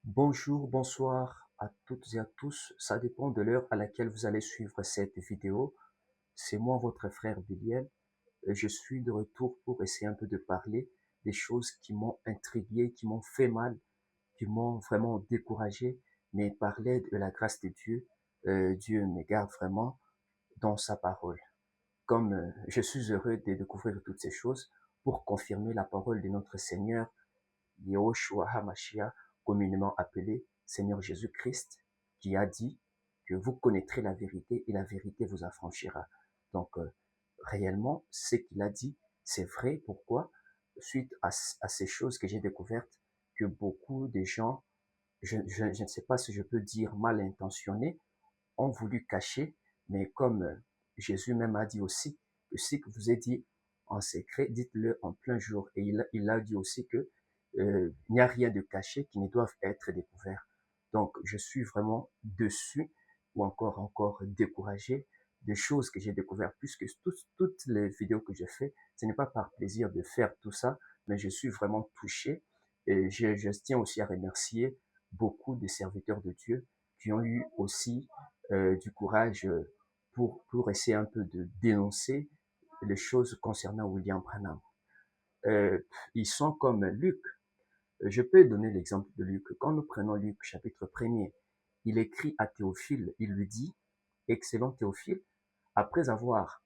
Bonjour, bonsoir à toutes et à tous. Ça dépend de l'heure à laquelle vous allez suivre cette vidéo. C'est moi, votre frère Biliel. Et je suis de retour pour essayer un peu de parler des choses qui m'ont intrigué, qui m'ont fait mal, qui m'ont vraiment découragé, mais parler de la grâce de Dieu. Dieu me garde vraiment dans sa parole. Comme je suis heureux de découvrir toutes ces choses pour confirmer la parole de notre Seigneur Yehoshua HaMashiach, communément appelé Seigneur Jésus-Christ, qui a dit que vous connaîtrez la vérité et la vérité vous affranchira. Donc, réellement, ce qu'il a dit, c'est vrai. Pourquoi? Suite à ces choses que j'ai découvertes, que beaucoup de gens, je ne sais pas si je peux dire mal intentionnés, ont voulu cacher, mais comme Jésus même a dit aussi, que ce que vous est dit en secret, dites-le en plein jour. Et il a dit aussi que il n'y a rien de caché qui ne doive être découvert. Donc, je suis vraiment dessus ou encore découragé des choses que j'ai découvertes, puisque toutes les vidéos que je fais, ce n'est pas par plaisir de faire tout ça, mais je suis vraiment touché. Et je tiens aussi à remercier beaucoup de serviteurs de Dieu qui ont eu aussi du courage pour essayer un peu de dénoncer les choses concernant William Branham. Euh, Ils sont comme Luc. Je peux donner l'exemple de Luc. Quand nous prenons Luc, chapitre 1er, il écrit à Théophile, il lui dit, excellent Théophile, après avoir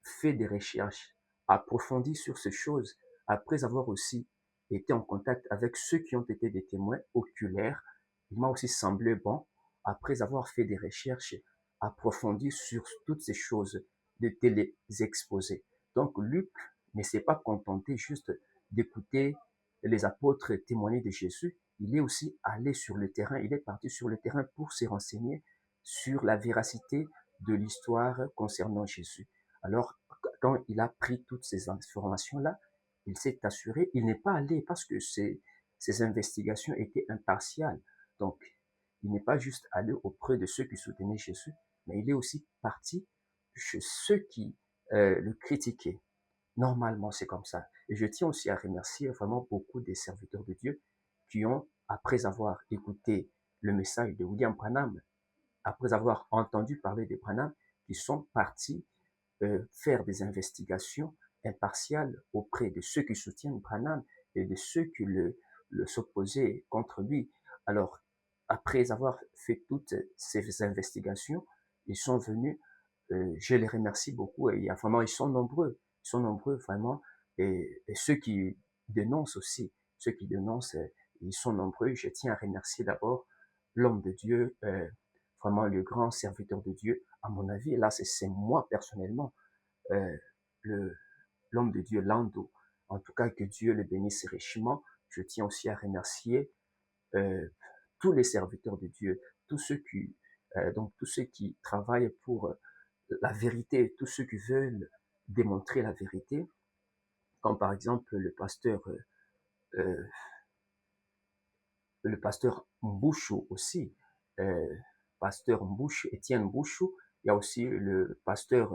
fait des recherches, approfondi sur ces choses, après avoir aussi été en contact avec ceux qui ont été des témoins oculaires, il m'a aussi semblé bon, après avoir fait des recherches approfondies sur toutes ces choses, de te les exposer. Donc Luc ne s'est pas contenté juste d'écouter les apôtres témoigner de Jésus, il est aussi allé sur le terrain, il est parti sur le terrain pour se renseigner sur la véracité de l'histoire concernant Jésus. Alors, quand il a pris toutes ces informations-là, il s'est assuré, il n'est pas allé parce que ces investigations étaient impartiales. Donc, il n'est pas juste allé auprès de ceux qui soutenaient Jésus, mais il est aussi parti chez ceux qui le critiquaient. Normalement, c'est comme ça. Et je tiens aussi à remercier vraiment beaucoup des serviteurs de Dieu qui ont, après avoir écouté le message de William Branham, après avoir entendu parler de Branham, qui sont partis faire des investigations impartiales auprès de ceux qui soutiennent Branham et de ceux qui s'opposaient contre lui. Alors, après avoir fait toutes ces investigations, ils sont venus, je les remercie beaucoup et il y a vraiment, ils sont nombreux vraiment, et ceux qui dénoncent aussi, ceux qui dénoncent, ils sont nombreux. Je tiens à remercier d'abord l'homme de Dieu, vraiment le grand serviteur de Dieu, à mon avis, et là c'est moi personnellement, euh, le, l'homme de Dieu, Lando. En tout cas, que Dieu le bénisse richement. Je tiens aussi à remercier euh, tous les serviteurs de Dieu, tous ceux qui travaillent pour la vérité, tous ceux qui veulent démontrer la vérité, comme par exemple euh, le pasteur Mbouchou aussi, euh, pasteur Mbouchou, Étienne Mbouchou, il y a aussi le pasteur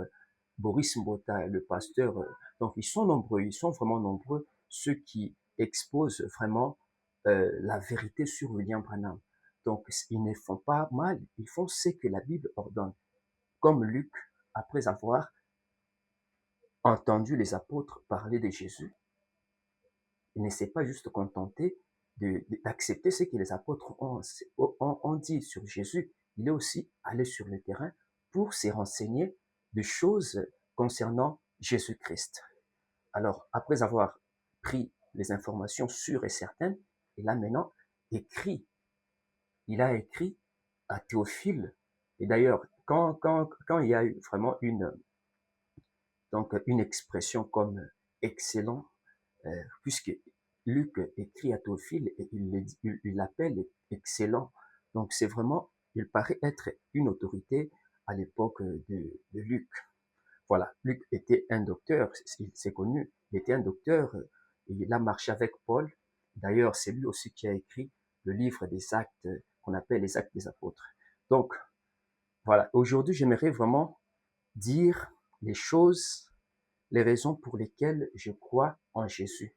Boris Mbota, le pasteur, donc ils sont nombreux, ils sont vraiment nombreux, ceux qui exposent vraiment la vérité sur William Branham. Donc ils ne font pas mal, ils font ce que la Bible ordonne. Comme Luc, après avoir entendu les apôtres parler de Jésus, il ne s'est pas juste contenté d'accepter ce que les apôtres ont dit sur Jésus. Il est aussi allé sur le terrain pour se renseigner de choses concernant Jésus-Christ. Alors, après avoir pris les informations sûres et certaines, il a maintenant écrit. Il a écrit à Théophile. Et d'ailleurs, quand il y a eu vraiment une expression comme excellent, puisque Luc écrit à Théophile et il l'appelle excellent. Donc c'est vraiment, il paraît être une autorité à l'époque de Luc. Voilà, Luc était un docteur, c'est connu, il était un docteur, et il a marché avec Paul. D'ailleurs, c'est lui aussi qui a écrit le livre des actes qu'on appelle les actes des apôtres. Donc, voilà, aujourd'hui, j'aimerais vraiment dire les choses, les raisons pour lesquelles je crois en Jésus.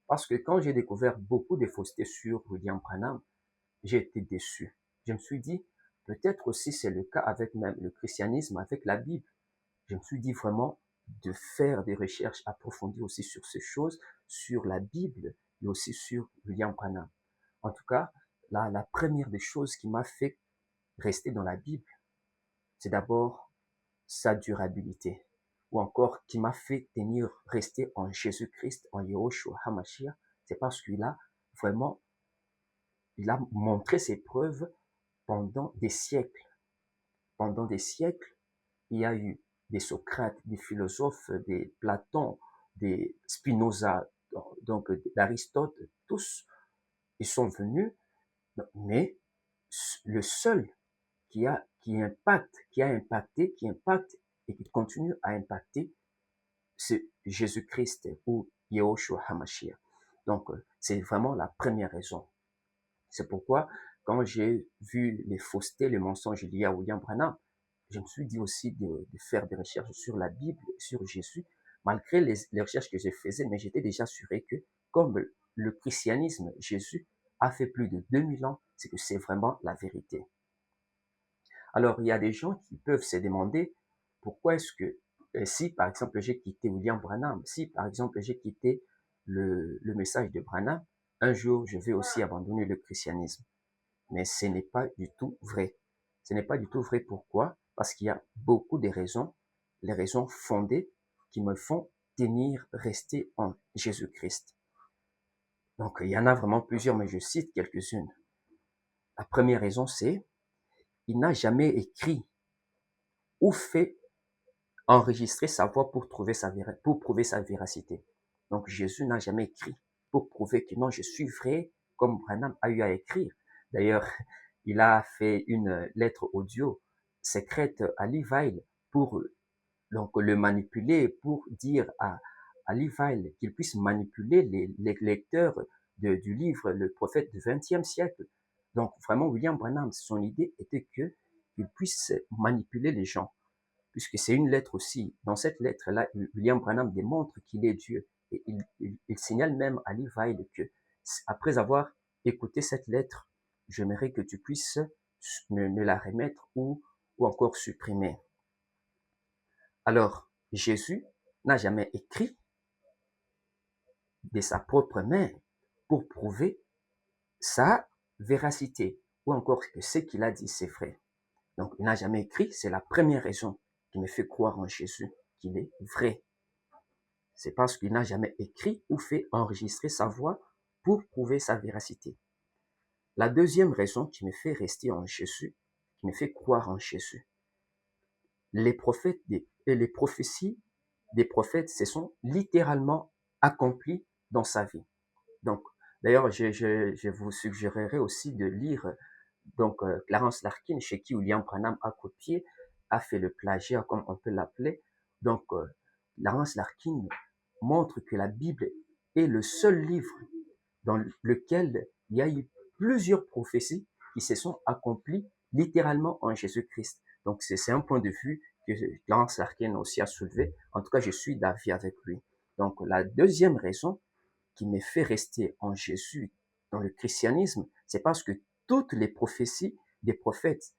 Parce que quand j'ai découvert beaucoup de faussetés sur William Branham, j'ai été déçu. Je me suis dit, peut-être aussi c'est le cas avec même le christianisme, avec la Bible. Je me suis dit vraiment de faire des recherches approfondies aussi sur ces choses, sur la Bible et aussi sur William Branham. En tout cas, la première des choses qui m'a fait rester dans la Bible, c'est d'abord sa durabilité, ou encore qui m'a fait rester en Jésus-Christ, en Yahushua HaMashiach, c'est parce vraiment, il a montré ses preuves pendant des siècles. Pendant des siècles, il y a eu des Socrates, des philosophes, des Platon, des Spinoza, donc d'Aristote, tous, ils sont venus, mais le seul qui impacte et qui continue à impacter, c'est Jésus-Christ ou Yahushua HaMashiach. Donc, c'est vraiment la première raison. C'est pourquoi, quand j'ai vu les faussetés, les mensonges liés à William Branham, je me suis dit aussi de faire des recherches sur la Bible, sur Jésus, malgré les recherches que je faisais, mais j'étais déjà assuré que, comme le christianisme, Jésus a fait plus de 2000 ans, c'est que c'est vraiment la vérité. Alors, il y a des gens qui peuvent se demander pourquoi est-ce que, si par exemple j'ai quitté William Branham, si par exemple j'ai quitté le message de Branham, un jour je vais aussi abandonner le christianisme. Mais ce n'est pas du tout vrai. Ce n'est pas du tout vrai. Pourquoi? Parce qu'il y a beaucoup de raisons, les raisons fondées qui me font rester en Jésus-Christ. Donc, il y en a vraiment plusieurs, mais je cite quelques-unes. La première raison, c'est il n'a jamais écrit ou fait enregistrer sa voix pour prouver sa véracité. Donc, Jésus n'a jamais écrit pour prouver que non, je suis vrai, comme Branham a eu à écrire. D'ailleurs, il a fait une lettre audio secrète à Lee Weil pour donc le manipuler, pour dire à Lee Weil qu'il puisse manipuler les lecteurs du livre Le Prophète du XXe siècle. Donc vraiment, William Branham, son idée était que qu'il puisse manipuler les gens, puisque c'est une lettre aussi. Dans cette lettre-là, William Branham démontre qu'il est Dieu. Et il signale même à Lee Weil que, après avoir écouté cette lettre, j'aimerais que tu puisses me la remettre ou encore supprimer. Alors, Jésus n'a jamais écrit de sa propre main pour prouver sa véracité, ou encore que ce qu'il a dit, c'est vrai. Donc, il n'a jamais écrit, c'est la première raison qui me fait croire en Jésus, qu'il est vrai. C'est parce qu'il n'a jamais écrit ou fait enregistrer sa voix pour prouver sa véracité. La deuxième raison qui me fait rester en Jésus, qui me fait croire en Jésus, les prophètes et les prophéties des prophètes se sont littéralement accomplies dans sa vie. Donc, d'ailleurs, je vous suggérerais aussi de lire Clarence Larkin, chez qui William Branham a copié, a fait le plagiat, comme on peut l'appeler. Donc, Clarence Larkin montre que la Bible est le seul livre dans lequel il y a eu plusieurs prophéties qui se sont accomplies littéralement en Jésus-Christ. Donc, c'est un point de vue que Clarence Larkin aussi a soulevé. En tout cas, je suis d'avis avec lui. Donc, la deuxième raison qui me fait rester en Jésus dans le christianisme, c'est parce que toutes les prophéties des prophètes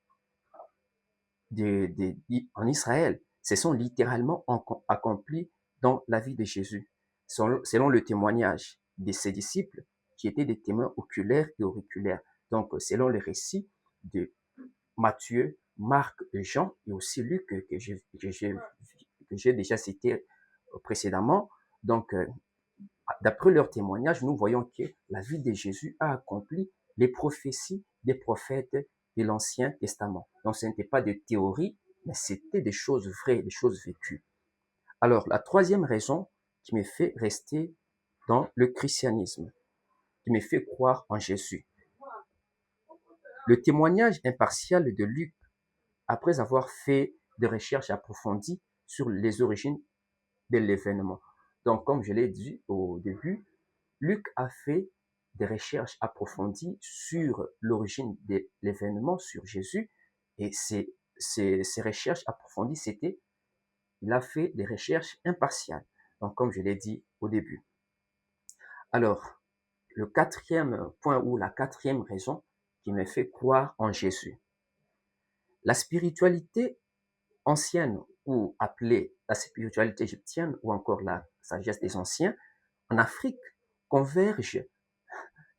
en Israël se sont littéralement accomplies dans la vie de Jésus, selon le témoignage de ses disciples qui étaient des témoins oculaires et auriculaires. Donc, selon les récits de Matthieu, Marc, Jean et aussi Luc que j'ai déjà cité précédemment. Donc, d'après leur témoignage, nous voyons que la vie de Jésus a accompli les prophéties des prophètes de l'Ancien Testament. Donc, ce n'était pas des théories, mais c'était des choses vraies, des choses vécues. Alors, la troisième raison qui me fait rester dans le christianisme, qui me fait croire en Jésus, le témoignage impartial de Luc, après avoir fait des recherches approfondies sur les origines de l'événement. Donc, comme je l'ai dit au début, Luc a fait des recherches approfondies sur l'origine de l'événement, sur Jésus, et ces recherches approfondies, il a fait des recherches impartiales, donc comme je l'ai dit au début. Alors, le quatrième point ou la quatrième raison qui me fait croire en Jésus. La spiritualité ancienne ou appelée la spiritualité égyptienne ou encore la sagesse des anciens en Afrique converge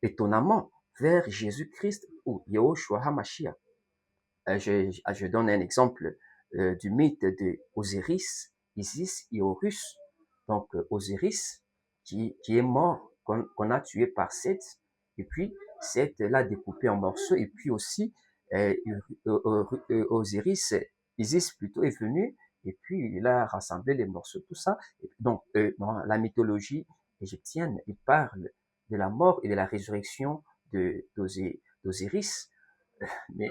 étonnamment vers Jésus-Christ ou Yahushua HaMashiach. Je donne un exemple du mythe de Osiris, Isis et Horus. Donc Osiris qui est mort, qu'on a tué par Seth, et puis Seth l'a découpé en morceaux, et puis aussi Osiris, Isis plutôt est venu, et puis il a rassemblé les morceaux, tout ça. Donc dans la mythologie égyptienne, il parle de la mort et de la résurrection d'Osiris, mais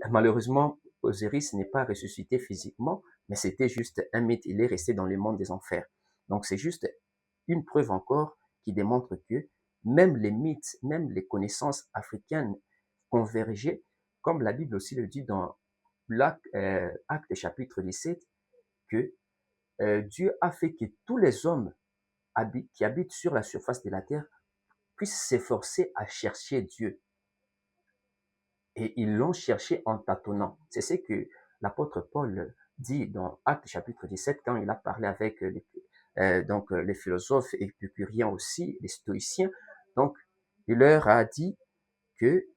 malheureusement, Osiris n'est pas ressuscité physiquement, mais c'était juste un mythe. Il est resté dans le monde des enfers. Donc c'est juste une preuve encore qui démontre que même les mythes, même les connaissances africaines convergeaient, comme la Bible aussi le dit dans Actes chapitre 17, que Dieu a fait que tous les hommes qui habitent sur la surface de la terre puissent s'efforcer à chercher Dieu. Et ils l'ont cherché en tâtonnant. C'est ce que l'apôtre Paul dit dans Actes chapitre 17 quand il a parlé avec les philosophes épicuriens aussi, les stoïciens. Donc, il leur a dit que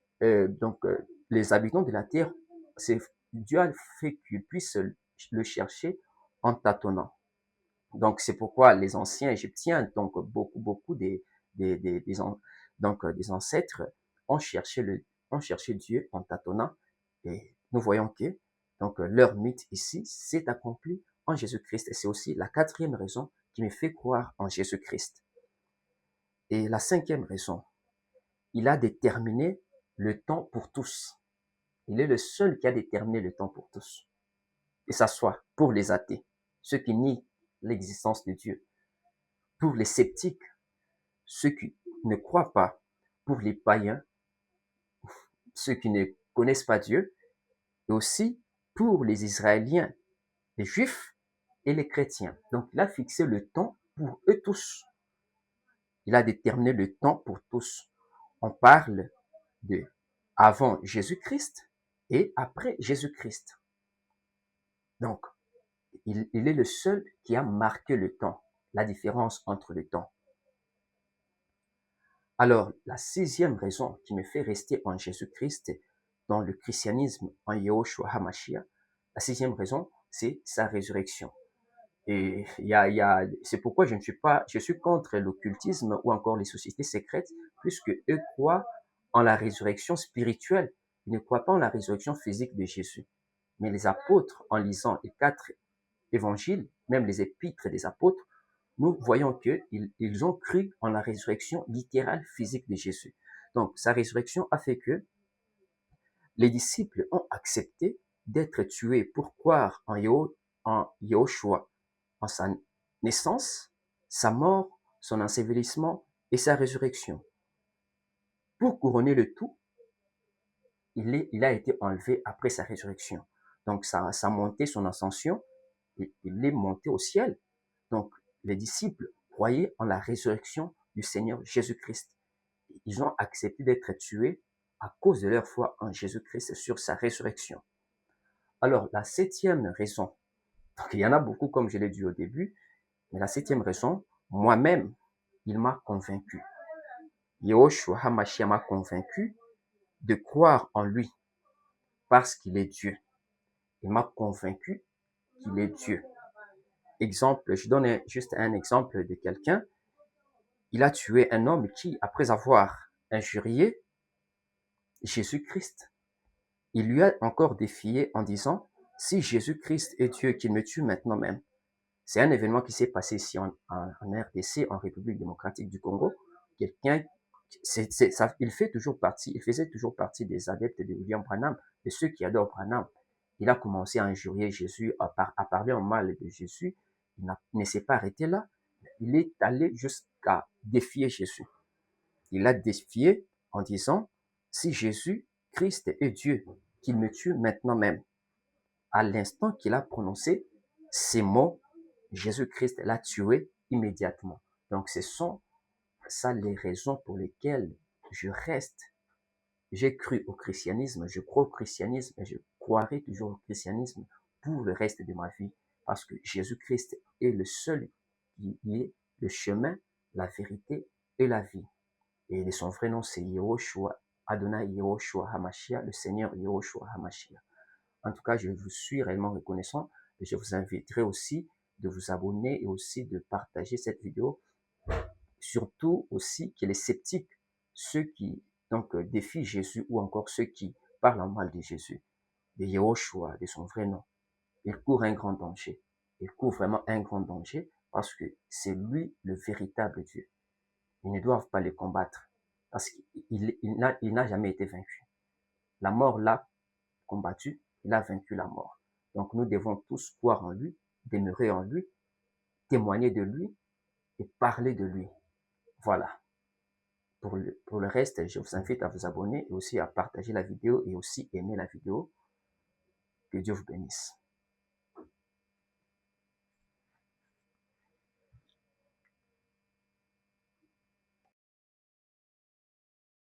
les habitants de la terre, Dieu a fait qu'ils puissent le chercher en tâtonnant. Donc, c'est pourquoi les anciens Égyptiens, donc beaucoup des ancêtres, ont cherché Dieu en tâtonnant. Et nous voyons que leur mythe ici s'est accompli en Jésus-Christ. Et c'est aussi la quatrième raison qui me fait croire en Jésus-Christ. Et la cinquième raison, il a déterminé le temps pour tous. Il est le seul qui a déterminé le temps pour tous. Que ça soit pour les athées, ceux qui nient l'existence de Dieu, pour les sceptiques, ceux qui ne croient pas, pour les païens, ceux qui ne connaissent pas Dieu, et aussi pour les Israéliens, les Juifs et les chrétiens. Donc il a fixé le temps pour eux tous. Il a déterminé le temps pour tous. On parle de avant Jésus-Christ et après Jésus-Christ. Donc, il est le seul qui a marqué le temps, la différence entre le temps. Alors, la sixième raison qui me fait rester en Jésus-Christ, dans le christianisme, en Yahushua HaMashiach, la sixième raison, c'est sa résurrection. Et c'est pourquoi je suis contre l'occultisme ou encore les sociétés secrètes, puisque eux croient en la résurrection spirituelle. Ils ne croient pas en la résurrection physique de Jésus. Mais les apôtres, en lisant les 4 évangiles, même les épîtres des apôtres, nous voyons qu'ils ont cru en la résurrection littérale physique de Jésus. Donc, sa résurrection a fait que les disciples ont accepté d'être tués pour croire en Yahushua, en sa naissance, sa mort, son ensevelissement et sa résurrection. Pour couronner le tout, il a été enlevé après sa résurrection. Donc, sa montée, son ascension, il est monté au ciel. Donc, les disciples croyaient en la résurrection du Seigneur Jésus-Christ. Ils ont accepté d'être tués à cause de leur foi en Jésus-Christ sur sa résurrection. Alors, la septième raison, donc il y en a beaucoup comme je l'ai dit au début, mais la septième raison, moi-même, il m'a convaincu. Yahushua HaMashiach m'a convaincu de croire en lui parce qu'il est Dieu. Il m'a convaincu qu'il est Dieu. Exemple, je donne juste un exemple de quelqu'un. Il a tué un homme qui, après avoir injurié Jésus-Christ, il lui a encore défié en disant, si Jésus-Christ est Dieu, qu'il me tue maintenant même. C'est un événement qui s'est passé ici en RDC, en République démocratique du Congo. Quelqu'un, il faisait toujours partie des adeptes de William Branham, de ceux qui adorent Branham. Il a commencé à injurier Jésus, à parler en mal de Jésus. Il ne s'est pas arrêté là. Il est allé jusqu'à défier Jésus. Il l'a défié en disant, si Jésus-Christ est Dieu, qu'il me tue maintenant même. À l'instant qu'il a prononcé ces mots, Jésus-Christ l'a tué immédiatement. Donc, ça les raisons pour lesquelles je reste. J'ai cru au christianisme, je crois au christianisme et je croirai toujours au christianisme pour le reste de ma vie parce que Jésus-Christ est le seul qui est le chemin, la vérité et la vie. Et son vrai nom, c'est Yehoshua, Adonai Yehoshua Hamashiach, le Seigneur Yehoshua Hamashiach. En tout cas, je vous suis réellement reconnaissant et je vous inviterai aussi de vous abonner et aussi de partager cette vidéo. Surtout aussi que les sceptiques, ceux qui défient Jésus ou encore ceux qui parlent en mal de Jésus, de Yehoshua, de son vrai nom, ils courent un grand danger. Ils courent vraiment un grand danger parce que c'est lui le véritable Dieu. Ils ne doivent pas le combattre parce qu'il n'a jamais été vaincu. La mort l'a combattu, il a vaincu la mort. Donc nous devons tous croire en lui, demeurer en lui, témoigner de lui et parler de lui. Voilà. Pour le reste, je vous invite à vous abonner et aussi à partager la vidéo et aussi aimer la vidéo. Que Dieu vous bénisse.